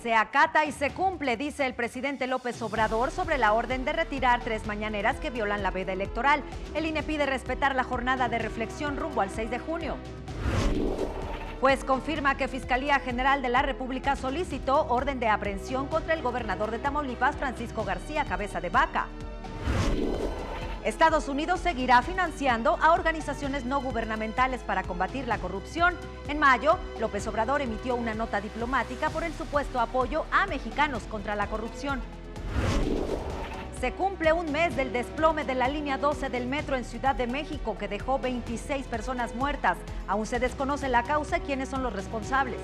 Se acata y se cumple, dice el presidente López Obrador sobre la orden de retirar 3 mañaneras que violan la veda electoral. El INE pide respetar la jornada de reflexión rumbo al 6 de junio. Juez confirma que Fiscalía General de la República solicitó orden de aprehensión contra el gobernador de Tamaulipas, Francisco García Cabeza de Vaca. Estados Unidos seguirá financiando a organizaciones no gubernamentales para combatir la corrupción. En mayo, López Obrador emitió una nota diplomática por el supuesto apoyo a mexicanos contra la corrupción. Se cumple un mes del desplome de la línea 12 del metro en Ciudad de México, que dejó 26 personas muertas. Aún se desconoce la causa y quiénes son los responsables.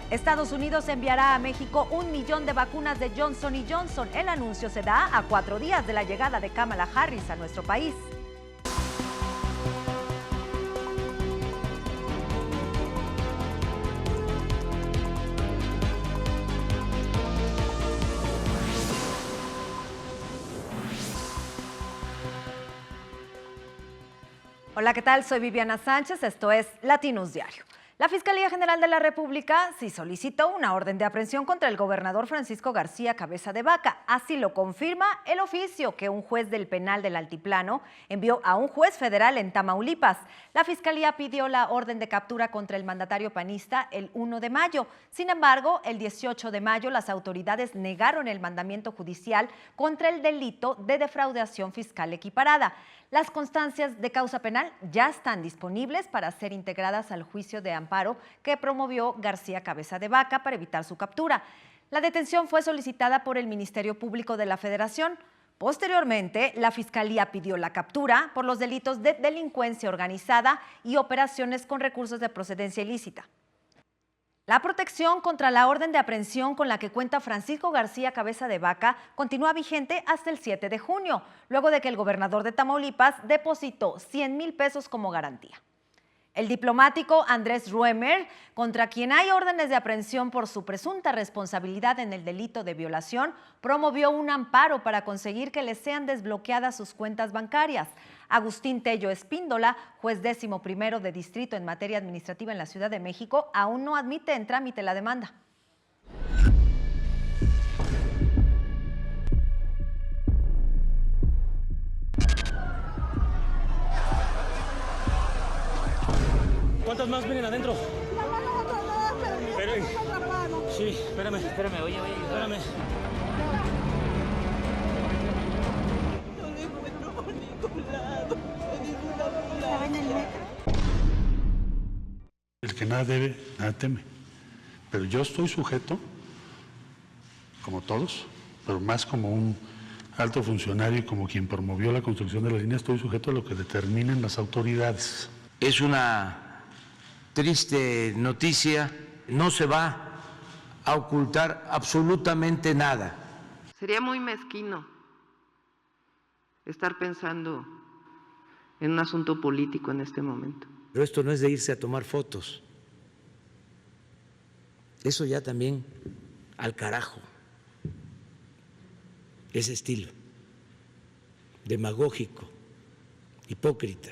Estados Unidos enviará a México 1 millón de vacunas de Johnson & Johnson. El anuncio se da a 4 días de la llegada de Kamala Harris a nuestro país. Hola, ¿qué tal? Soy Viviana Sánchez, esto es Latinos Diario. La Fiscalía General de la República sí solicitó una orden de aprehensión contra el gobernador Francisco García Cabeza de Vaca. Así lo confirma el oficio que un juez del penal del Altiplano envió a un juez federal en Tamaulipas. La Fiscalía pidió la orden de captura contra el mandatario panista el 1 de mayo. Sin embargo, el 18 de mayo las autoridades negaron el mandamiento judicial contra el delito de defraudación fiscal equiparada. Las constancias de causa penal ya están disponibles para ser integradas al juicio de amparo que promovió García Cabeza de Vaca para evitar su captura. La detención fue solicitada por el Ministerio Público de la Federación. Posteriormente, la Fiscalía pidió la captura por los delitos de delincuencia organizada y operaciones con recursos de procedencia ilícita. La protección contra la orden de aprehensión con la que cuenta Francisco García Cabeza de Vaca continúa vigente hasta el 7 de junio, luego de que el gobernador de Tamaulipas depositó 100,000 pesos como garantía. El diplomático Andrés Ruemer, contra quien hay órdenes de aprehensión por su presunta responsabilidad en el delito de violación, promovió un amparo para conseguir que le sean desbloqueadas sus cuentas bancarias. Agustín Tello Espíndola, juez 11º de distrito en materia administrativa en la Ciudad de México, aún no admite en trámite la demanda. ¿Cuántas más vienen adentro? Espérame. Sí, espérame. Espérame, oye, Espérame. No le encuentro por ningún lado, en ninguna ambulancia. El que nada debe, nada teme. Pero yo estoy sujeto, como todos, pero más como un alto funcionario y como quien promovió la construcción de la línea, estoy sujeto a lo que determinen las autoridades. Es una triste noticia, no se va a ocultar absolutamente nada. Sería muy mezquino estar pensando en un asunto político en este momento. Pero esto no es de irse a tomar fotos. Eso ya también al carajo. Ese estilo demagógico, hipócrita.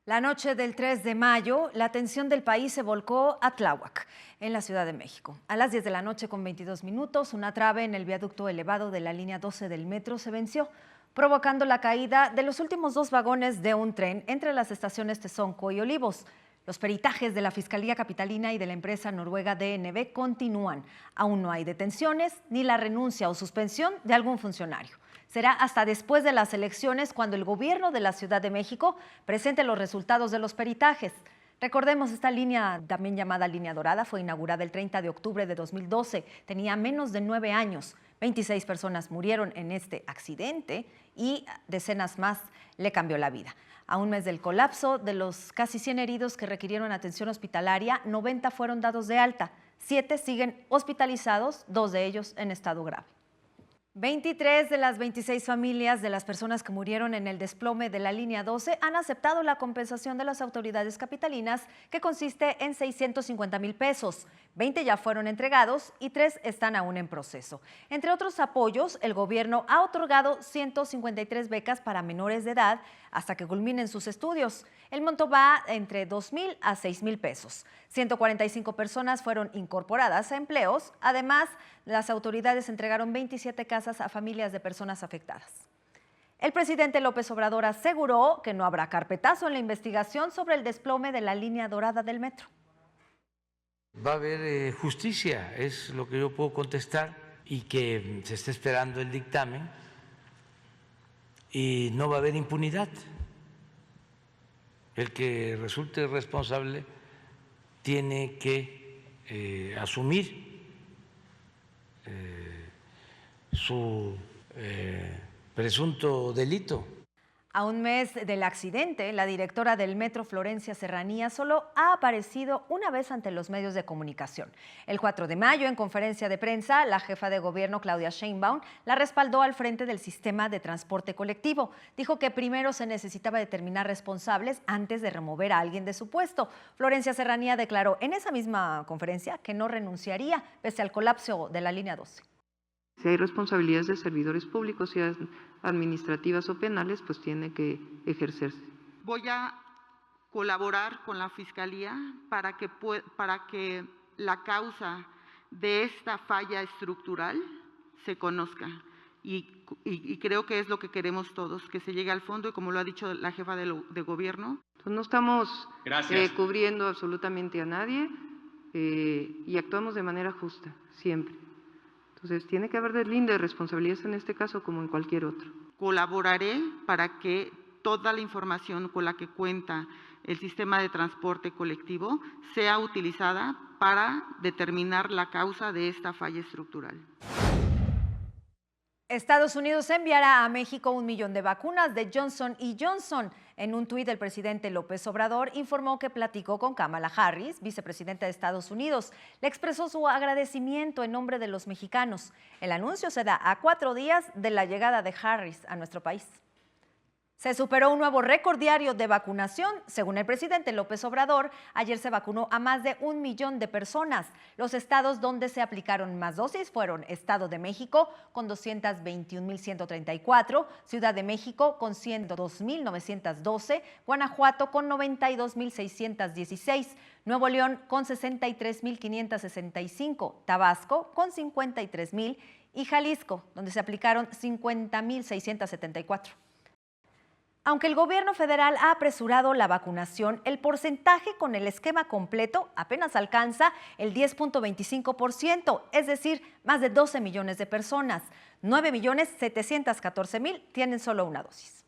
La noche del 3 de mayo, la atención del país se volcó a Tláhuac, en la Ciudad de México. A las 10 de la noche con 22 minutos, una trave en el viaducto elevado de la línea 12 del metro se venció, provocando la caída de los últimos 2 vagones de un tren entre las estaciones Tezonco y Olivos. Los peritajes de la Fiscalía Capitalina y de la empresa noruega DNB continúan. Aún no hay detenciones ni la renuncia o suspensión de algún funcionario. Será hasta después de las elecciones cuando el gobierno de la Ciudad de México presente los resultados de los peritajes. Recordemos, esta línea, también llamada Línea Dorada, fue inaugurada el 30 de octubre de 2012. Tenía menos de 9 años. 26 personas murieron en este accidente y decenas más le cambió la vida. A un mes del colapso, de los casi 100 heridos que requirieron atención hospitalaria, 90 fueron dados de alta. 7 siguen hospitalizados, 2 de ellos en estado grave. 23 de las 26 familias de las personas que murieron en el desplome de la línea 12 han aceptado la compensación de las autoridades capitalinas, que consiste en 650,000 pesos. 20 ya fueron entregados y 3 están aún en proceso. Entre otros apoyos, el gobierno ha otorgado 153 becas para menores de edad hasta que culminen sus estudios. El monto va entre 2,000 a 6,000 pesos. 145 personas fueron incorporadas a empleos. Además, las autoridades entregaron 27 casas a familias de personas afectadas. El presidente López Obrador aseguró que no habrá carpetazo en la investigación sobre el desplome de la línea dorada del metro. Va a haber justicia, es lo que yo puedo contestar, y que se está esperando el dictamen y no va a haber impunidad. El que resulte responsable tiene que asumir su presunto delito. A un mes del accidente, la directora del Metro, Florencia Serranía, solo ha aparecido una vez ante los medios de comunicación. El 4 de mayo, en conferencia de prensa, la jefa de gobierno, Claudia Sheinbaum, la respaldó al frente del sistema de transporte colectivo. Dijo que primero se necesitaba determinar responsables antes de remover a alguien de su puesto. Florencia Serranía declaró en esa misma conferencia que no renunciaría pese al colapso de la línea 12. Si hay responsabilidades de servidores públicos, sean administrativas o penales, pues tiene que ejercerse. Voy a colaborar con la Fiscalía para que la causa de esta falla estructural se conozca. Y creo que es lo que queremos todos, que se llegue al fondo, y como lo ha dicho la jefa de gobierno. Entonces, no estamos cubriendo absolutamente a nadie y actuamos de manera justa, siempre. Entonces, tiene que haber deslinde de responsabilidades en este caso como en cualquier otro. Colaboraré para que toda la información con la que cuenta el sistema de transporte colectivo sea utilizada para determinar la causa de esta falla estructural. Estados Unidos enviará a México 1 millón de vacunas de Johnson & Johnson. En un tuit, el presidente López Obrador informó que platicó con Kamala Harris, vicepresidenta de Estados Unidos. Le expresó su agradecimiento en nombre de los mexicanos. El anuncio se da a 4 días de la llegada de Harris a nuestro país. Se superó un nuevo récord diario de vacunación. Según el presidente López Obrador, ayer se vacunó a más de 1 millón de personas. Los estados donde se aplicaron más dosis fueron Estado de México con 221,134, Ciudad de México con 102,912, Guanajuato con 92,616, Nuevo León con 63,565, Tabasco con 53,000 y Jalisco, donde se aplicaron 50,674. Aunque el gobierno federal ha apresurado la vacunación, el porcentaje con el esquema completo apenas alcanza el 10.25%, es decir, más de 12 millones de personas. 9,714,000 tienen solo una dosis.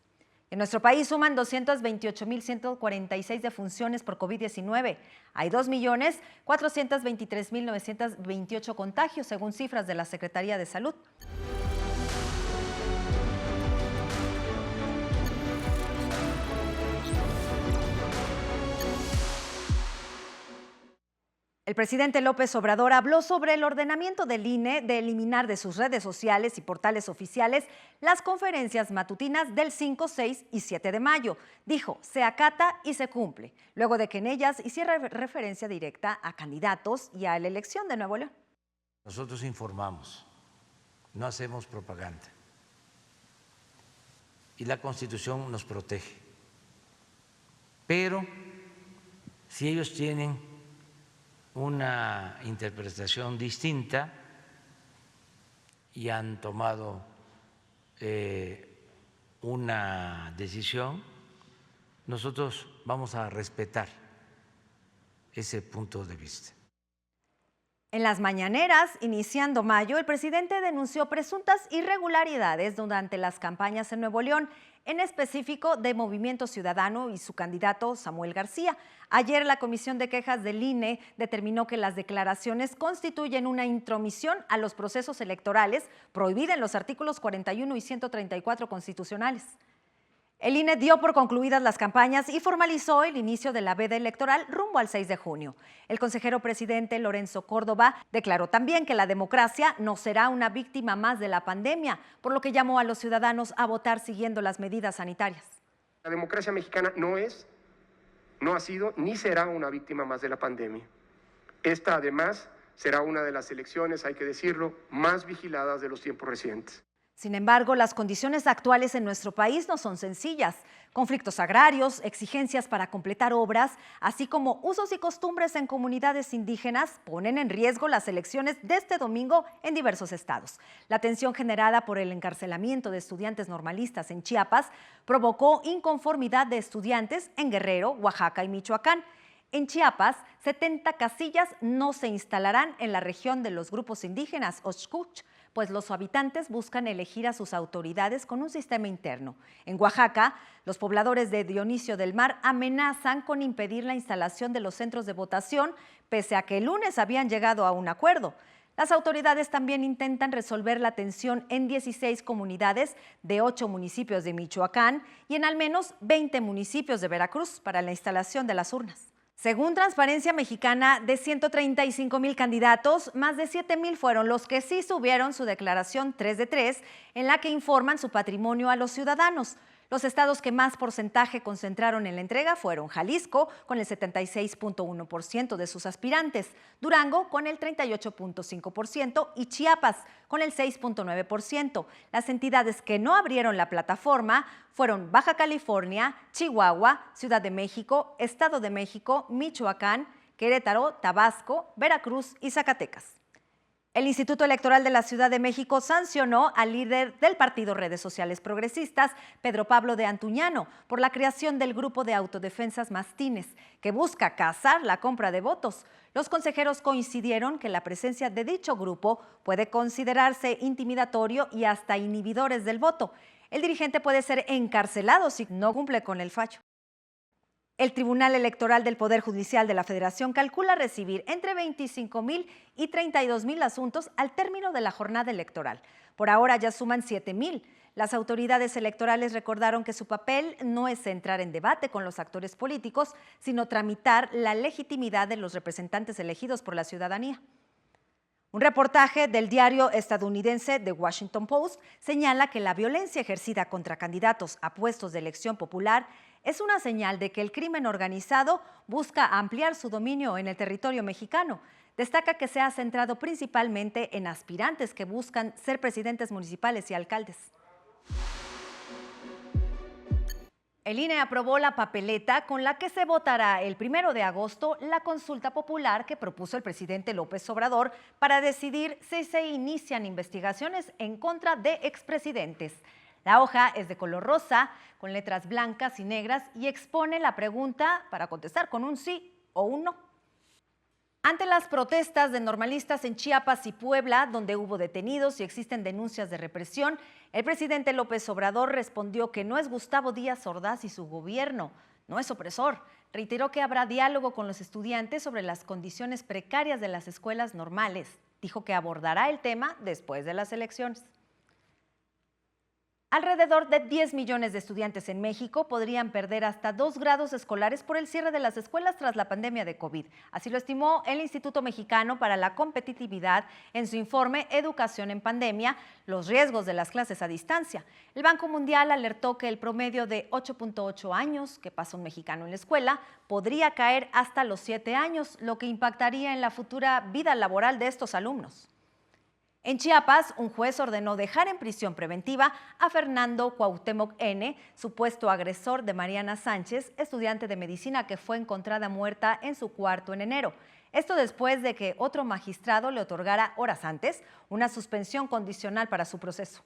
En nuestro país suman 228,146 defunciones por COVID-19. Hay 2,423,928 contagios, según cifras de la Secretaría de Salud. El presidente López Obrador habló sobre el ordenamiento del INE de eliminar de sus redes sociales y portales oficiales las conferencias matutinas del 5, 6 y 7 de mayo. Dijo, se acata y se cumple, luego de que en ellas hiciera referencia directa a candidatos y a la elección de Nuevo León. Nosotros informamos, no hacemos propaganda. Y la Constitución nos protege. Pero si ellos tienen una interpretación distinta y han tomado una decisión, nosotros vamos a respetar ese punto de vista. En las mañaneras, iniciando mayo, el presidente denunció presuntas irregularidades durante las campañas en Nuevo León, en específico de Movimiento Ciudadano y su candidato Samuel García. Ayer la Comisión de Quejas del INE determinó que las declaraciones constituyen una intromisión a los procesos electorales prohibida en los artículos 41 y 134 constitucionales. El INE dio por concluidas las campañas y formalizó el inicio de la veda electoral rumbo al 6 de junio. El consejero presidente Lorenzo Córdoba declaró también que la democracia no será una víctima más de la pandemia, por lo que llamó a los ciudadanos a votar siguiendo las medidas sanitarias. La democracia mexicana no ha sido ni será una víctima más de la pandemia. Esta, además, será una de las elecciones, hay que decirlo, más vigiladas de los tiempos recientes. Sin embargo, las condiciones actuales en nuestro país no son sencillas. Conflictos agrarios, exigencias para completar obras, así como usos y costumbres en comunidades indígenas ponen en riesgo las elecciones de este domingo en diversos estados. La tensión generada por el encarcelamiento de estudiantes normalistas en Chiapas provocó inconformidad de estudiantes en Guerrero, Oaxaca y Michoacán. En Chiapas, 70 casillas no se instalarán en la región de los grupos indígenas Oxcuch, pues los habitantes buscan elegir a sus autoridades con un sistema interno. En Oaxaca, los pobladores de Dionisio del Mar amenazan con impedir la instalación de los centros de votación, pese a que el lunes habían llegado a un acuerdo. Las autoridades también intentan resolver la tensión en 16 comunidades de 8 municipios de Michoacán y en al menos 20 municipios de Veracruz para la instalación de las urnas. Según Transparencia Mexicana, de 135,000 candidatos, más de 7,000 fueron los que sí subieron su declaración 3 de 3, en la que informan su patrimonio a los ciudadanos. Los estados que más porcentaje concentraron en la entrega fueron Jalisco, con el 76.1% de sus aspirantes, Durango, con el 38.5% y Chiapas, con el 6.9%. Las entidades que no abrieron la plataforma fueron Baja California, Chihuahua, Ciudad de México, Estado de México, Michoacán, Querétaro, Tabasco, Veracruz y Zacatecas. El Instituto Electoral de la Ciudad de México sancionó al líder del partido Redes Sociales Progresistas, Pedro Pablo de Antuñano, por la creación del grupo de autodefensas Mastines, que busca cazar la compra de votos. Los consejeros coincidieron que la presencia de dicho grupo puede considerarse intimidatorio y hasta inhibidores del voto. El dirigente puede ser encarcelado si no cumple con el fallo. El Tribunal Electoral del Poder Judicial de la Federación calcula recibir entre 25,000 y 32,000 asuntos al término de la jornada electoral. Por ahora ya suman 7,000. Las autoridades electorales recordaron que su papel no es entrar en debate con los actores políticos, sino tramitar la legitimidad de los representantes elegidos por la ciudadanía. Un reportaje del diario estadounidense The Washington Post señala que la violencia ejercida contra candidatos a puestos de elección popular es una señal de que el crimen organizado busca ampliar su dominio en el territorio mexicano. Destaca que se ha centrado principalmente en aspirantes que buscan ser presidentes municipales y alcaldes. El INE aprobó la papeleta con la que se votará el 1 de agosto la consulta popular que propuso el presidente López Obrador para decidir si se inician investigaciones en contra de expresidentes. La hoja es de color rosa, con letras blancas y negras y expone la pregunta para contestar con un sí o un no. Ante las protestas de normalistas en Chiapas y Puebla, donde hubo detenidos y existen denuncias de represión, el presidente López Obrador respondió que no es Gustavo Díaz Ordaz y su gobierno, no es opresor. Reiteró que habrá diálogo con los estudiantes sobre las condiciones precarias de las escuelas normales. Dijo que abordará el tema después de las elecciones. Alrededor de 10 millones de estudiantes en México podrían perder hasta 2 grados escolares por el cierre de las escuelas tras la pandemia de COVID. Así lo estimó el Instituto Mexicano para la Competitividad en su informe Educación en Pandemia, los riesgos de las clases a distancia. El Banco Mundial alertó que el promedio de 8.8 años que pasa un mexicano en la escuela podría caer hasta los 7 años, lo que impactaría en la futura vida laboral de estos alumnos. En Chiapas, un juez ordenó dejar en prisión preventiva a Fernando Cuauhtémoc N., supuesto agresor de Mariana Sánchez, estudiante de medicina que fue encontrada muerta en su cuarto en enero. Esto después de que otro magistrado le otorgara horas antes una suspensión condicional para su proceso.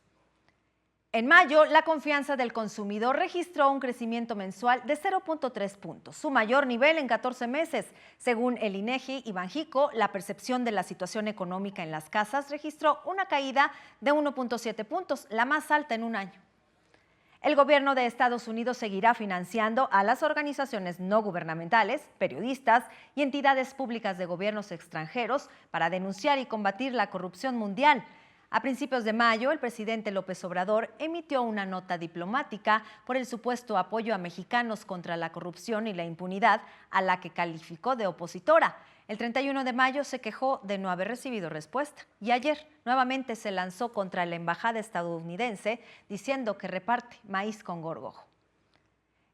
En mayo, la confianza del consumidor registró un crecimiento mensual de 0.3 puntos, su mayor nivel en 14 meses. Según el INEGI y Banjico, la percepción de la situación económica en las casas registró una caída de 1.7 puntos, la más alta en un año. El gobierno de Estados Unidos seguirá financiando a las organizaciones no gubernamentales, periodistas y entidades públicas de gobiernos extranjeros para denunciar y combatir la corrupción mundial. A principios de mayo, el presidente López Obrador emitió una nota diplomática por el supuesto apoyo a mexicanos contra la corrupción y la impunidad, a la que calificó de opositora. El 31 de mayo se quejó de no haber recibido respuesta y ayer nuevamente se lanzó contra la embajada estadounidense diciendo que reparte maíz con gorgojo.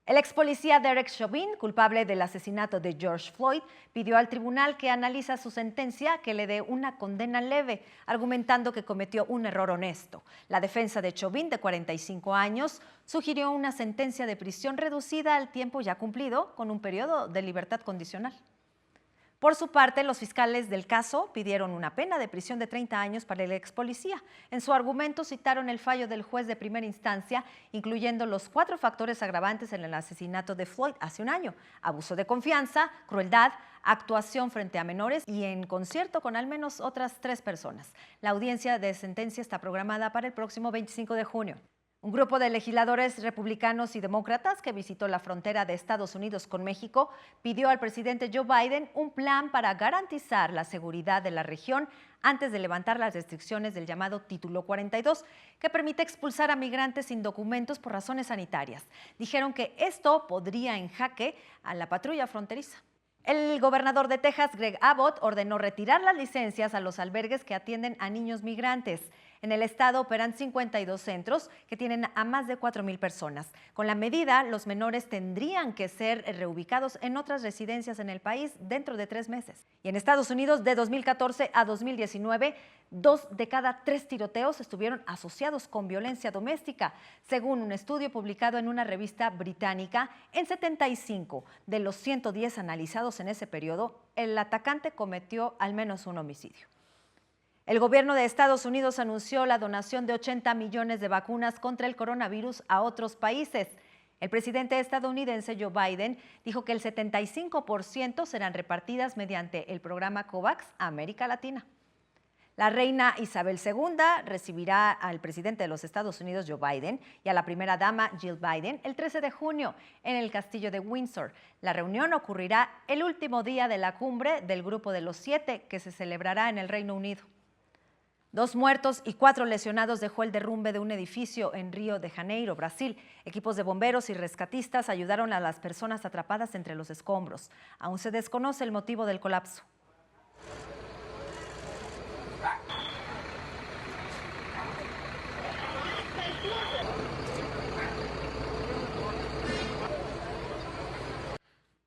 El ex policía Derek Chauvin, culpable del asesinato de George Floyd, pidió al tribunal que analiza su sentencia que le dé una condena leve, argumentando que cometió un error honesto. La defensa de Chauvin, de 45 años, sugirió una sentencia de prisión reducida al tiempo ya cumplido, con un periodo de libertad condicional. Por su parte, los fiscales del caso pidieron una pena de prisión de 30 años para el ex policía. En su argumento citaron el fallo del juez de primera instancia, incluyendo los 4 factores agravantes en el asesinato de Floyd hace un año: abuso de confianza, crueldad, actuación frente a menores y en concierto con al menos otras 3 personas. La audiencia de sentencia está programada para el próximo 25 de junio. Un grupo de legisladores republicanos y demócratas que visitó la frontera de Estados Unidos con México pidió al presidente Joe Biden un plan para garantizar la seguridad de la región antes de levantar las restricciones del llamado Título 42, que permite expulsar a migrantes sin documentos por razones sanitarias. Dijeron que esto podría en jaque a la patrulla fronteriza. El gobernador de Texas, Greg Abbott, ordenó retirar las licencias a los albergues que atienden a niños migrantes. En el estado operan 52 centros que tienen a más de 4,000 personas. Con la medida, los menores tendrían que ser reubicados en otras residencias en el país dentro de 3 meses. Y en Estados Unidos, de 2014 a 2019, 2 de cada 3 tiroteos estuvieron asociados con violencia doméstica. Según un estudio publicado en una revista británica, en 75 de los 110 analizados en ese periodo, el atacante cometió al menos un homicidio. El gobierno de Estados Unidos anunció la donación de 80 millones de vacunas contra el coronavirus a otros países. El presidente estadounidense Joe Biden dijo que el 75% serán repartidas mediante el programa COVAX a América Latina. La reina Isabel II recibirá al presidente de los Estados Unidos, Joe Biden, y a la primera dama, Jill Biden, el 13 de junio en el castillo de Windsor. La reunión ocurrirá el último día de la cumbre del Grupo de los 7, que se celebrará en el Reino Unido. 2 muertos y 4 lesionados dejó el derrumbe de un edificio en Río de Janeiro, Brasil. Equipos de bomberos y rescatistas ayudaron a las personas atrapadas entre los escombros. Aún se desconoce el motivo del colapso.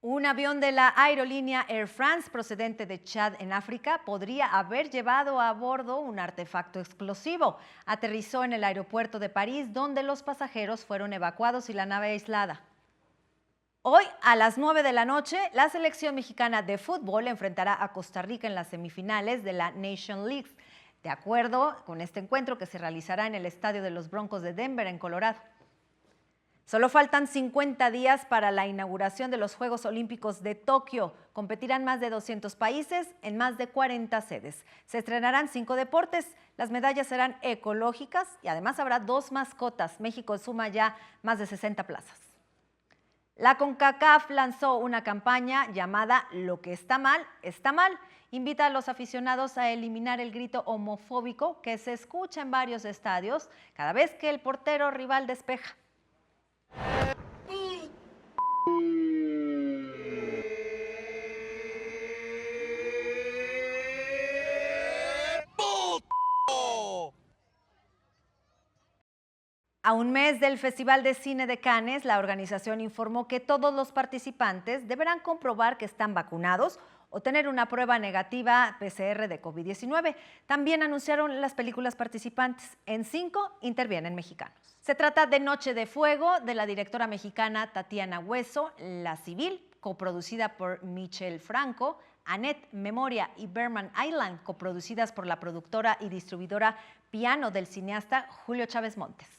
Un avión de la aerolínea Air France procedente de Chad en África podría haber llevado a bordo un artefacto explosivo. Aterrizó en el aeropuerto de París, donde los pasajeros fueron evacuados y la nave aislada. Hoy, a las 9 de la noche, la selección mexicana de fútbol enfrentará a Costa Rica en las semifinales de la Nation League, de acuerdo con este encuentro que se realizará en el estadio de los Broncos de Denver, en Colorado. Solo faltan 50 días para la inauguración de los Juegos Olímpicos de Tokio. Competirán más de 200 países en más de 40 sedes. Se estrenarán 5 deportes. Las medallas serán ecológicas y además habrá 2 mascotas. México suma ya más de 60 plazas. La CONCACAF lanzó una campaña llamada Lo que está mal, está mal. Invita a los aficionados a eliminar el grito homofóbico que se escucha en varios estadios cada vez que el portero rival despeja. A un mes del Festival de Cine de Cannes, la organización informó que todos los participantes deberán comprobar que están vacunados o tener una prueba negativa PCR de COVID-19. También anunciaron las películas participantes. En 5 intervienen mexicanos. Se trata de Noche de Fuego, de la directora mexicana Tatiana Hueso, La Civil, coproducida por Michel Franco, Annette, Memoria y Berman Island, coproducidas por la productora y distribuidora Piano del cineasta Julio Chávez Montes.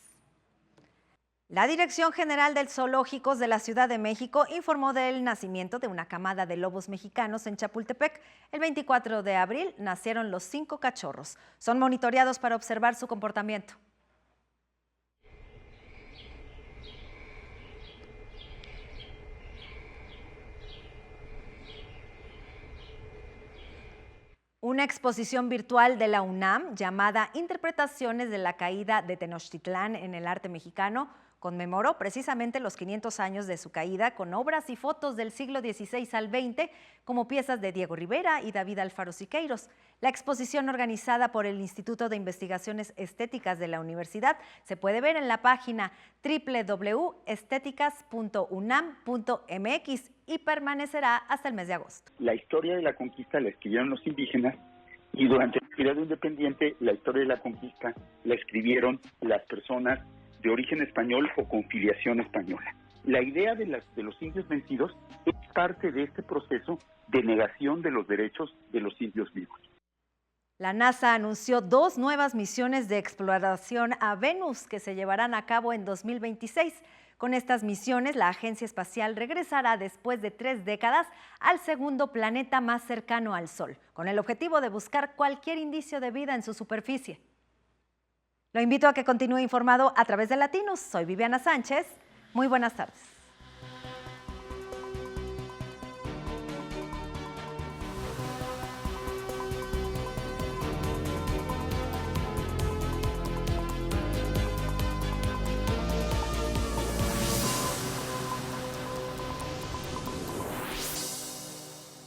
La Dirección General de Zoológicos de la Ciudad de México informó del nacimiento de una camada de lobos mexicanos en Chapultepec. El 24 de abril nacieron los 5 cachorros. Son monitoreados para observar su comportamiento. Una exposición virtual de la UNAM llamada Interpretaciones de la caída de Tenochtitlán en el arte mexicano conmemoró precisamente los 500 años de su caída con obras y fotos del siglo XVI al XX como piezas de Diego Rivera y David Alfaro Siqueiros. La exposición, organizada por el Instituto de Investigaciones Estéticas de la Universidad, se puede ver en la página www.esteticas.unam.mx y permanecerá hasta el mes de agosto. La historia de la conquista la escribieron los indígenas y durante el periodo independiente la historia de la conquista la escribieron las personas de origen español o con filiación española. La idea de los indios vencidos es parte de este proceso de negación de los derechos de los indios vivos. La NASA anunció 2 nuevas misiones de exploración a Venus que se llevarán a cabo en 2026. Con estas misiones, la agencia espacial regresará después de 3 décadas al segundo planeta más cercano al Sol, con el objetivo de buscar cualquier indicio de vida en su superficie. Lo invito a que continúe informado a través de Latinos. Soy Viviana Sánchez. Muy buenas tardes.